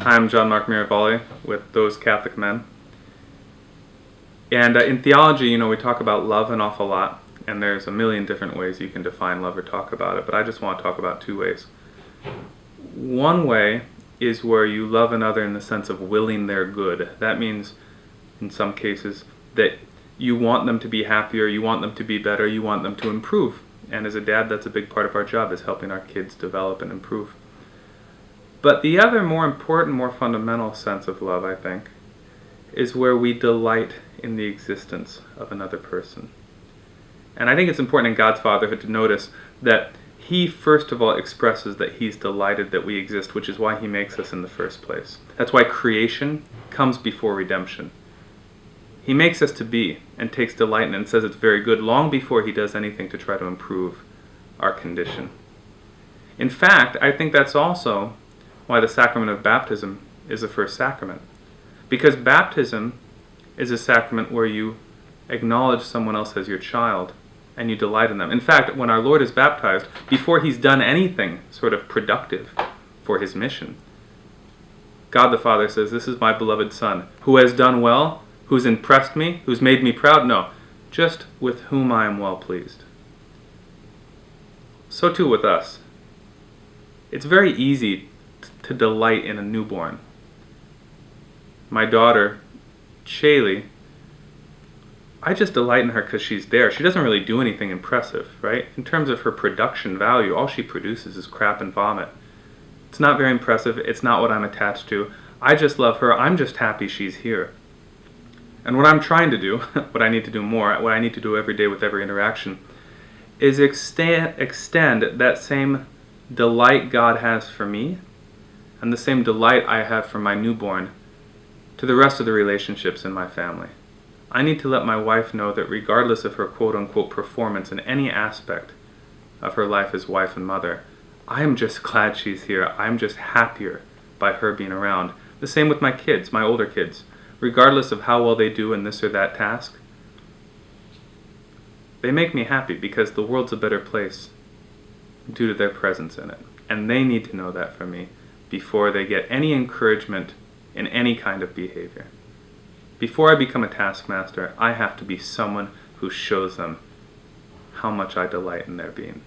I'm John Mark Miravalle with Those Catholic Men. And in theology, we talk about love an awful lot, and there's a million different ways you can define love or talk about it, but I just want to talk about two ways. One way is where you love another in the sense of willing their good. That means, in some cases, that you want them to be happier, you want them to be better, you want them to improve. And as a dad, that's a big part of our job, is helping our kids develop and improve. But the other more important, more fundamental sense of love, I think, is where we delight in the existence of another person. And I think it's important in God's fatherhood to notice that He first of all expresses that He's delighted that we exist, which is why He makes us in the first place. That's why creation comes before redemption. He makes us to be and takes delight in it and says it's very good long before He does anything to try to improve our condition. In fact, I think that's also why the sacrament of baptism is the first sacrament. Because baptism is a sacrament where you acknowledge someone else as your child and you delight in them. In fact, when our Lord is baptized, before He's done anything sort of productive for His mission, God the Father says, "This is my beloved Son, who has done well, who's impressed me, who's made me proud." No, just with whom I am well pleased. So too with us. It's very easy to delight in a newborn. My daughter, Shaylee, I just delight in her because she's there. She doesn't really do anything impressive, right? In terms of her production value, all she produces is crap and vomit. It's not very impressive. It's not what I'm attached to. I just love her. I'm just happy she's here. And what I'm trying to do, what I need to do more, what I need to do every day with every interaction, is extend that same delight God has for me and the same delight I have for my newborn to the rest of the relationships in my family. I need to let my wife know that regardless of her quote-unquote performance in any aspect of her life as wife and mother, I am just glad she's here. I'm just happier by her being around. The same with my kids, my older kids. Regardless of how well they do in this or that task, they make me happy because the world's a better place due to their presence in it. And they need to know that from me before they get any encouragement in any kind of behavior. Before I become a taskmaster, I have to be someone who shows them how much I delight in their being.